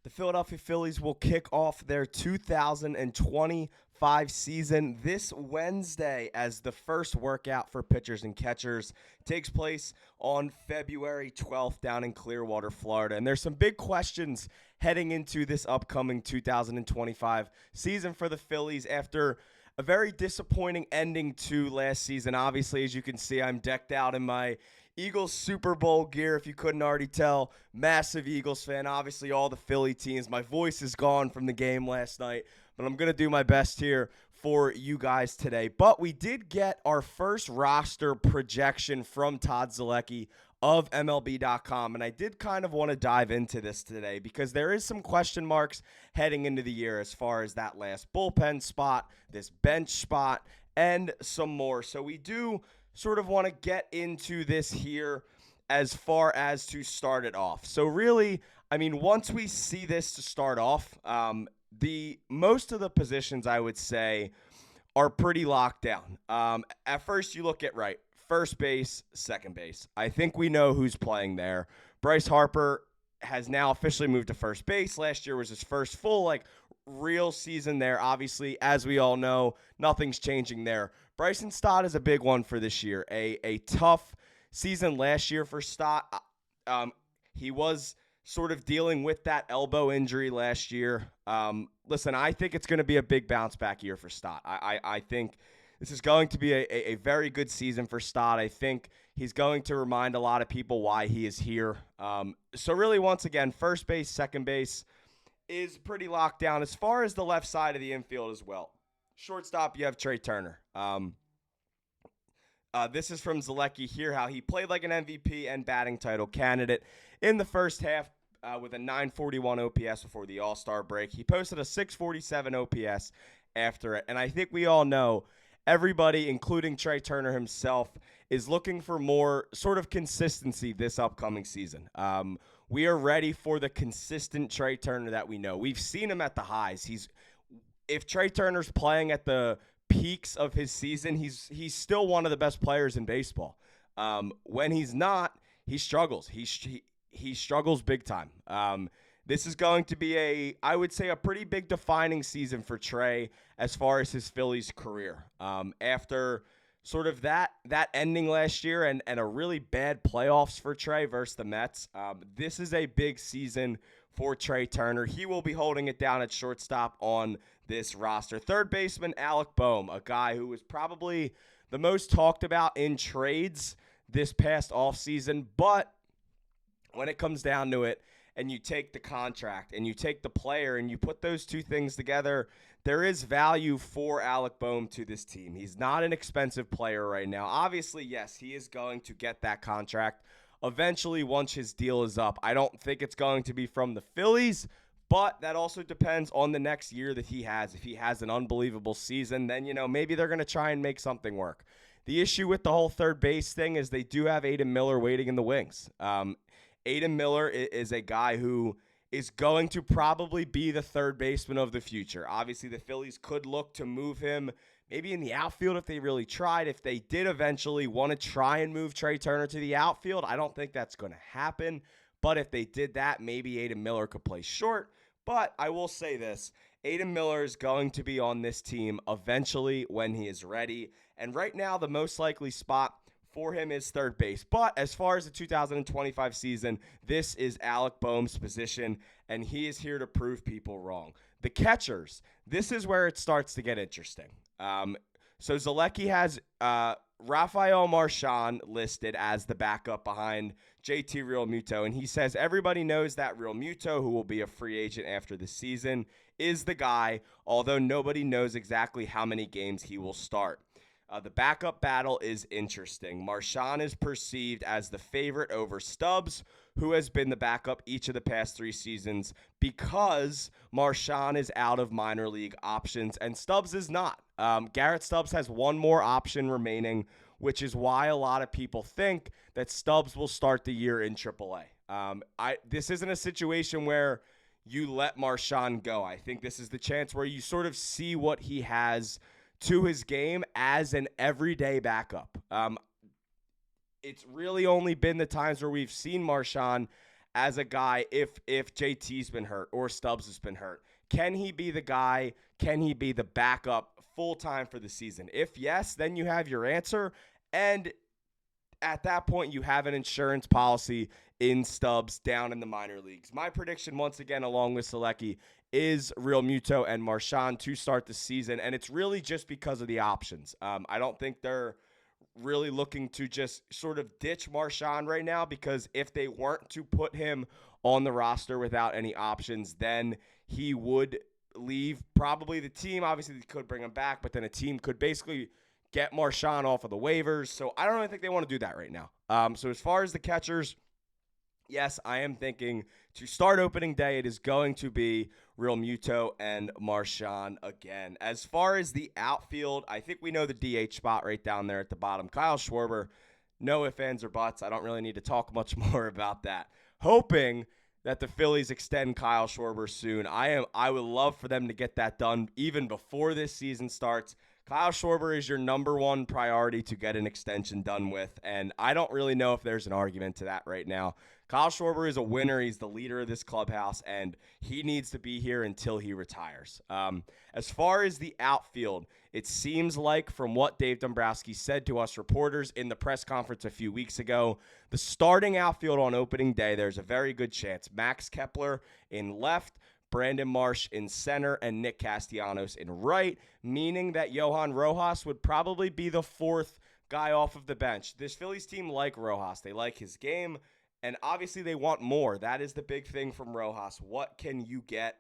The Philadelphia Phillies will kick off their 2025 season this Wednesday as the first workout for pitchers and catchers takes place on February 12th down in Clearwater, Florida. And there's some big questions heading into this upcoming 2025 season for the Phillies after a very disappointing ending to last season. Obviously, as you can see, I'm decked out in my Eagles Super Bowl gear, if you couldn't already tell. Massive Eagles fan. Obviously, all the Philly teams. My voice is gone from the game last night, but I'm going to do my best here for you guys today. But we did get our first roster projection from Todd Zolecki of MLB.com, and I did kind of want to dive into this today because there is some question marks heading into the year as far as that last bullpen spot, this bench spot, and some more. So we do sort of want to get into this here as far as to start it off. So really, I mean, once we see this to start off, the most of the positions I would say are pretty locked down. At first, you look at first base, second base. I think we know who's playing there. Bryce Harper has now officially moved to first base. Last year was his first full real season there. Obviously, as we all know, nothing's changing there. Bryson Stott is a big one for this year. A tough season last year for Stott. He was sort of dealing with that elbow injury last year. Listen, I think it's going to be a big bounce back year for Stott. I think this is going to be a very good season for Stott. I think he's going to remind a lot of people why he is here. So really, once again, first base, second base is pretty locked down. As far as the left side of the infield as well. Shortstop, you have Trey Turner. This is from Zolecki here, how he played like an MVP and batting title candidate in the first half with a 941 OPS before the All-Star break. He posted a 647 OPS after it. And I think we all know everybody, including Trey Turner himself, is looking for more sort of consistency this upcoming season. We are ready for the consistent Trey Turner that we know. We've seen him at the highs. If Trey Turner's playing at the peaks of his season, he's still one of the best players in baseball. When he's not, he struggles. He struggles big time. This is going to be I would say, a pretty big defining season for Trey as far as his Phillies career. After sort of that ending last year and a really bad playoffs for Trey versus the Mets, this is a big season for Trey Turner. He will be holding it down at shortstop on this roster. Third baseman Alec Bohm, a guy who was probably the most talked about in trades this past offseason, but when it comes down to it and you take the contract and you take the player and you put those two things together, there is value for Alec Bohm to this team. He's not an expensive player right now. Obviously, yes, he is going to get that contract eventually once his deal is up. I don't think it's going to be from the Phillies, but that also depends on the next year that he has. If he has an unbelievable season, then, maybe they're going to try and make something work. The issue with the whole third base thing is they do have Aiden Miller waiting in the wings. Aiden Miller is a guy who is going to probably be the third baseman of the future. Obviously, the Phillies could look to move him maybe in the outfield if they really tried. If they did eventually want to try and move Trey Turner to the outfield, I don't think that's going to happen. But if they did that, maybe Aiden Miller could play short. But I will say this, Aiden Miller is going to be on this team eventually when he is ready. And right now, the most likely spot for him is third base. But as far as the 2025 season, this is Alec Bohm's position, and he is here to prove people wrong. The catchers, this is where it starts to get interesting. So Zolecki has Rafael Marchand listed as the backup behind JT Realmuto, and he says everybody knows that Realmuto, who will be a free agent after the season, is the guy, although nobody knows exactly how many games he will start. The backup battle is interesting. Marchand is perceived as the favorite over Stubbs, who has been the backup each of the past 3 seasons because Marchand is out of minor league options and Stubbs is not. Garrett Stubbs has one more option remaining, which is why a lot of people think that Stubbs will start the year in AAA. This isn't a situation where you let Marchand go. I think this is the chance where you sort of see what he has to his game as an everyday backup. It's really only been the times where we've seen Marchand as a guy if JT's been hurt or Stubbs has been hurt? Can he be the guy? Can he be the backup full-time for the season? If yes, then you have your answer. And at that point, you have an insurance policy in Stubbs down in the minor leagues. My prediction, once again, along with Zolecki, is Realmuto and Marchand to start the season, and it's really just because of the options. I don't think they're really looking to just sort of ditch Marchand right now, because if they weren't to put him on the roster without any options, then he would leave probably the team. Obviously, they could bring him back, but then a team could basically get Marchand off of the waivers. So I don't really think they want to do that right now. So as far as the catchers, yes, I am thinking to start opening day, it is going to be Realmuto and Marchand again. As far as the outfield, I think we know the DH spot right down there at the bottom. Kyle Schwarber, no ifs, ands, or buts. I don't really need to talk much more about that. Hoping that the Phillies extend Kyle Schwarber soon. I would love for them to get that done even before this season starts. Kyle Schwarber is your number one priority to get an extension done with, and I don't really know if there's an argument to that right now. Kyle Schwarber is a winner. He's the leader of this clubhouse, and he needs to be here until he retires. As far as the outfield, it seems like from what Dave Dombrowski said to us reporters in the press conference a few weeks ago, the starting outfield on opening day, there's a very good chance Max Kepler in left, Brandon Marsh in center, and Nick Castellanos in right, meaning that Johan Rojas would probably be the fourth guy off of the bench. This Phillies team like Rojas. They like his game, and obviously they want more. That is the big thing from Rojas. What can you get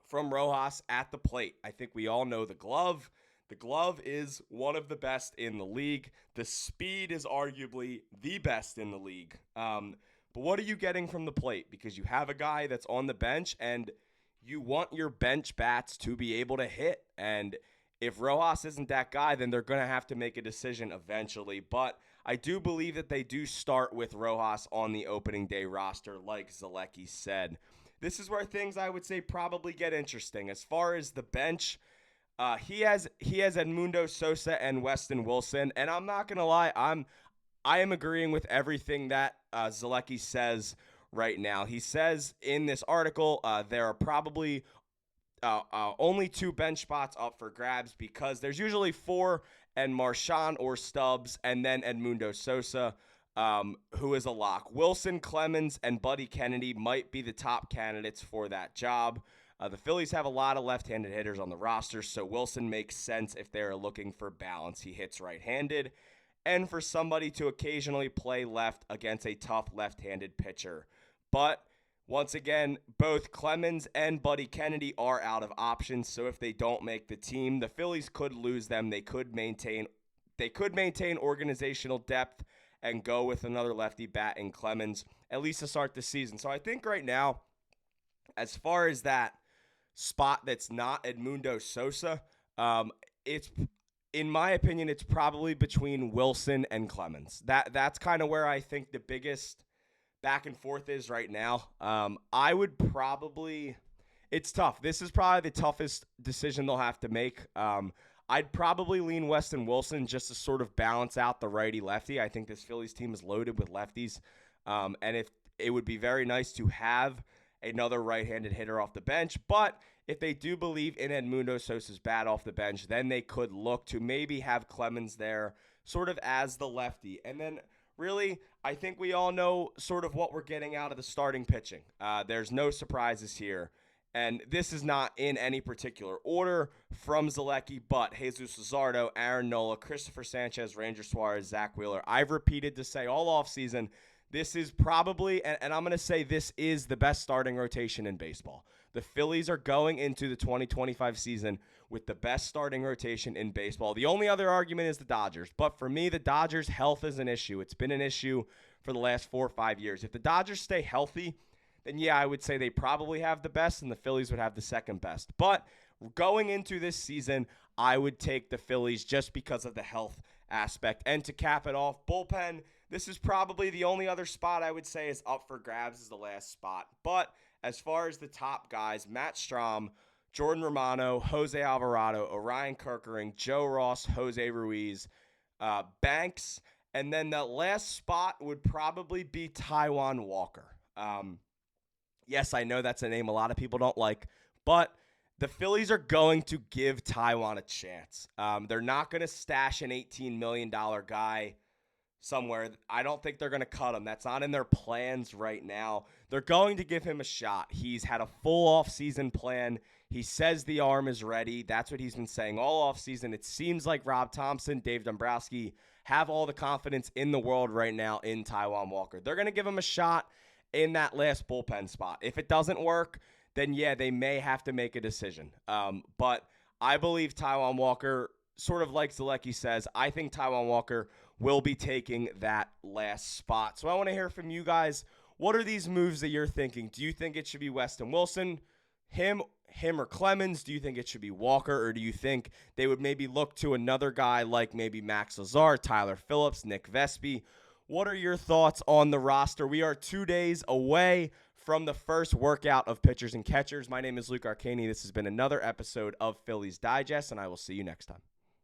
from Rojas at the plate? I think we all know the glove. The glove is one of the best in the league. The speed is arguably the best in the league. But what are you getting from the plate? Because you have a guy that's on the bench, and you want your bench bats to be able to hit. And if Rojas isn't that guy, then they're going to have to make a decision eventually. But I do believe that they do start with Rojas on the opening day roster, like Zolecki said. This is where things, I would say, probably get interesting. As far as the bench, he has Edmundo Sosa and Weston Wilson. And I'm not going to lie, I am agreeing with everything that Zolecki says right now. He says in this article there are probably only 2 bench spots up for grabs, because there's usually 4, and Marchand or Stubbs, and then Edmundo Sosa, who is a lock. Wilson, Clemens, and Buddy Kennedy might be the top candidates for that job. The Phillies have a lot of left-handed hitters on the roster, so Wilson makes sense if they're looking for balance. He hits right-handed, and for somebody to occasionally play left against a tough left-handed pitcher. But once again, both Clemens and Buddy Kennedy are out of options, so if they don't make the team, the Phillies could lose them. They could maintain organizational depth and go with another lefty bat in Clemens, at least to start the season. So I think right now, as far as that spot that's not Edmundo Sosa, it's, in my opinion, it's probably between Wilson and Clemens. That's kind of where I think the biggest back and forth is right now. I would probably, it's tough. This is probably the toughest decision they'll have to make. I'd probably lean Weston Wilson just to sort of balance out the righty-lefty. I think this Phillies team is loaded with lefties. And if it would be very nice to have another right-handed hitter off the bench. But if they do believe in Edmundo Sosa's bat off the bench, then they could look to maybe have Clemens there sort of as the lefty. And then really, I think we all know sort of what we're getting out of the starting pitching. There's no surprises here. And this is not in any particular order from Zolecki, but Jesus Luzardo, Aaron Nola, Christopher Sanchez, Ranger Suarez, Zack Wheeler. I've repeated to say all offseason, this is probably, and I'm going to say this is the best starting rotation in baseball. The Phillies are going into the 2025 season with the best starting rotation in baseball. The only other argument is the Dodgers. But for me, the Dodgers' health is an issue. It's been an issue for the last 4 or 5 years. If the Dodgers stay healthy, then yeah, I would say they probably have the best, and the Phillies would have the second best. But going into this season, I would take the Phillies just because of the health aspect. And to cap it off, bullpen, this is probably the only other spot I would say is up for grabs, is the last spot. But as far as the top guys, Matt Strahm, Jordan Romano, Jose Alvarado, Orion Kerkering, Joe Ross, Jose Ruiz, Banks, and then the last spot would probably be Taijuan Walker. Yes, I know that's a name a lot of people don't like, but the Phillies are going to give Taijuan a chance. They're not going to stash an $18 million guy somewhere. I don't think they're going to cut him. That's not in their plans right now. They're going to give him a shot. He's had a full offseason plan. He says the arm is ready. That's what he's been saying all offseason. It seems like Rob Thomson, Dave Dombrowski have all the confidence in the world right now in Taijuan Walker. They're going to give him a shot in that last bullpen spot. If it doesn't work, then yeah, they may have to make a decision. But I believe Taijuan Walker, sort of like Zolecki says, I think Taijuan Walker will be taking that last spot. So I want to hear from you guys. What are these moves that you're thinking? Do you think it should be Weston Wilson, him or Clemens? Do you think it should be Walker, or do you think they would maybe look to another guy like maybe Max Lazar, Tyler Phillips, Nick Vespi? What are your thoughts on the roster? We are 2 days away from the first workout of pitchers and catchers. My name is Luke Arcaini. This has been another episode of Phillies Digest, and I will see you next time.